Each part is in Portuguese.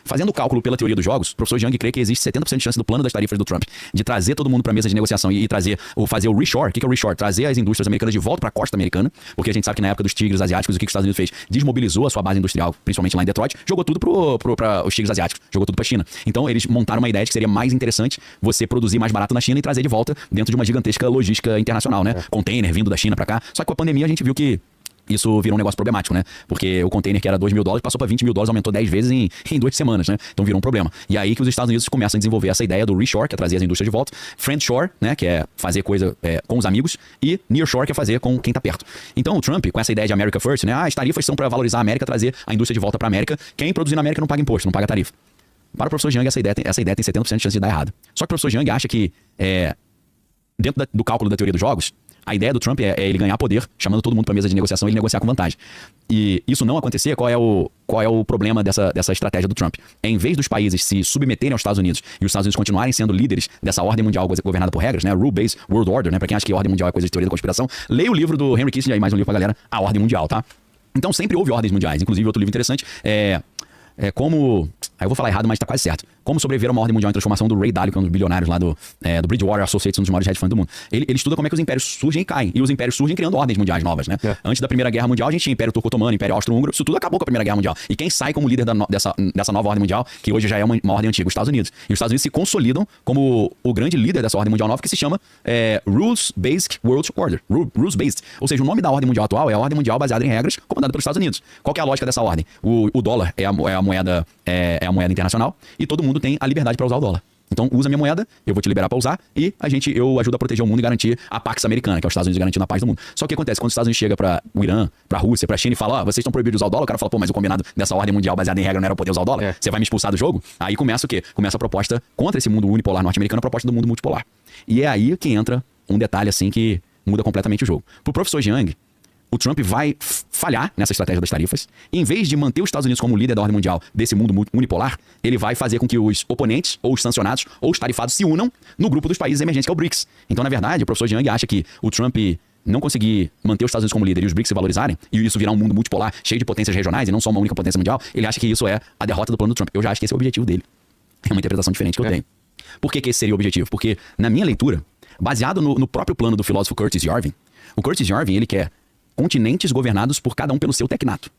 Fazendo o cálculo pela teoria dos jogos, o professor Jiang crê que existe 70% de chance do plano das tarifas do Trump de trazer todo mundo para a mesa de negociação e trazer, ou fazer o reshore. O que é o reshore? Trazer as indústrias americanas de volta para a costa americana, porque a gente sabe que na época dos tigres asiáticos, o que os Estados Unidos fez? Desmobilizou a sua base industrial, principalmente lá em Detroit, jogou tudo para os tigres asiáticos, jogou tudo para a China. Então eles montaram uma ideia de que seria mais interessante você produzir mais barato na China e trazer de volta dentro de uma gigantesca logística internacional, né? Container vindo da China para cá. Só que com a pandemia a gente viu que isso virou um negócio problemático, né? Porque o container que era $2.000 passou para $20.000, aumentou 10 vezes em 2 semanas, né? Então virou um problema. E aí que os Estados Unidos começam a desenvolver essa ideia do reshore, que é trazer as indústrias de volta, friendshore, né? Que é fazer coisa com os amigos, e nearshore, que é fazer com quem tá perto. Então o Trump, com essa ideia de America First, né? As tarifas são para valorizar a América, trazer a indústria de volta para a América. Quem produzir na América não paga imposto, não paga tarifa. Para o professor Jiang, essa ideia tem 70% de chance de dar errado. Só que o professor Jiang acha que, dentro do cálculo da teoria dos jogos, a ideia do Trump é ele ganhar poder, chamando todo mundo para a mesa de negociação e ele negociar com vantagem. E isso não acontecer, qual é o problema dessa estratégia do Trump? Em vez dos países se submeterem aos Estados Unidos e os Estados Unidos continuarem sendo líderes dessa ordem mundial governada por regras, né? Rule-based world order, né? Para quem acha que a ordem mundial é coisa de teoria da conspiração, leia o livro do Henry Kissinger, aí mais um livro pra galera, A Ordem Mundial, tá? Então sempre houve ordens mundiais. Inclusive outro livro interessante como... Aí eu vou falar errado, mas tá quase certo. Como sobreviver a uma ordem mundial em transformação, do Ray Dalio, que é um dos bilionários lá do Bridgewater Associates, um dos maiores hedge funds do mundo. Ele estuda como é que os impérios surgem e caem. E os impérios surgem criando ordens mundiais novas, né? Antes da Primeira Guerra Mundial, a gente tinha Império Turco-Otomano, Império Austro-Húngaro. Isso tudo acabou com a Primeira Guerra Mundial. E quem sai como líder dessa nova ordem mundial, que hoje já é uma ordem antiga? Os Estados Unidos. E os Estados Unidos se consolidam como o grande líder dessa ordem mundial nova, que se chama Rules-Based World Order. Rules-Based. Ou seja, o nome da ordem mundial atual é a ordem mundial baseada em regras, comandada pelos Estados Unidos. Qual que é a lógica dessa ordem? O dólar é a moeda internacional e todo mundo tem a liberdade para usar o dólar. Então usa minha moeda, eu vou te liberar para usar e eu ajudo a proteger o mundo e garantir a Pax Americana, que é os Estados Unidos garantindo a paz do mundo. Só que o que acontece? Quando os Estados Unidos chega para o Irã, para a Rússia, para a China e fala, vocês estão proibidos de usar o dólar, o cara fala, mas o combinado dessa ordem mundial baseada em regra não era poder usar o dólar? Você vai me expulsar do jogo? Aí começa o quê? Começa a proposta contra esse mundo unipolar norte-americano, a proposta do mundo multipolar. E é aí que entra um detalhe assim que muda completamente o jogo. Pro professor Jiang, o Trump vai falhar nessa estratégia das tarifas. E, em vez de manter os Estados Unidos como líder da ordem mundial desse mundo unipolar, ele vai fazer com que os oponentes, ou os sancionados, ou os tarifados se unam no grupo dos países emergentes, que é o BRICS. Então, na verdade, o professor Jiang acha que o Trump não conseguir manter os Estados Unidos como líder e os BRICS se valorizarem, e isso virar um mundo multipolar, cheio de potências regionais, e não só uma única potência mundial, ele acha que isso é a derrota do plano do Trump. Eu já acho que esse é o objetivo dele. É uma interpretação diferente que eu tenho. Por que esse seria o objetivo? Porque, na minha leitura, baseado no próprio plano do filósofo Curtis Yarvin, o Curtis Yarvin, ele quer continentes governados por cada um pelo seu tecnato.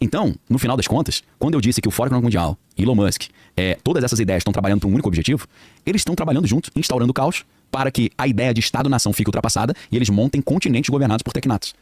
Então, no final das contas, quando eu disse que o Fórum Econômico Mundial, Elon Musk, todas essas ideias estão trabalhando para um único objetivo, eles estão trabalhando junto, instaurando o caos, para que a ideia de Estado-nação fique ultrapassada e eles montem continentes governados por tecnatos.